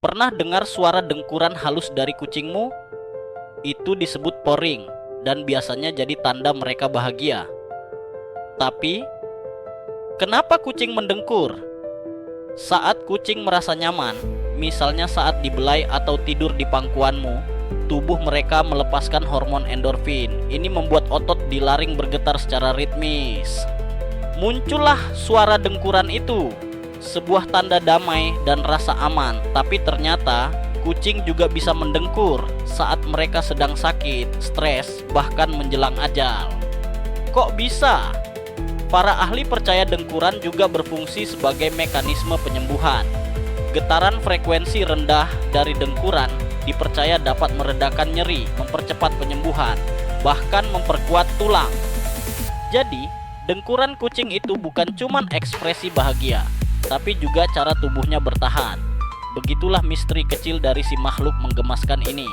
Pernah dengar suara dengkuran halus dari kucingmu? Itu disebut purring dan biasanya jadi tanda mereka bahagia. Tapi, kenapa kucing mendengkur? Saat kucing merasa nyaman, misalnya saat dibelai atau tidur di pangkuanmu, tubuh mereka melepaskan hormon endorfin. Ini membuat otot di laring bergetar secara ritmis. Muncullah suara dengkuran itu, sebuah tanda damai dan rasa aman. Tapi ternyata kucing juga bisa mendengkur saat mereka sedang sakit, stres, bahkan menjelang ajal. Kok bisa? Para ahli percaya dengkuran juga berfungsi sebagai mekanisme penyembuhan. Getaran frekuensi rendah dari dengkuran dipercaya dapat meredakan nyeri, mempercepat penyembuhan, bahkan memperkuat tulang. Jadi, dengkuran kucing itu bukan cuma ekspresi bahagia, tapi juga cara tubuhnya bertahan. Begitulah misteri kecil dari si makhluk menggemaskan ini.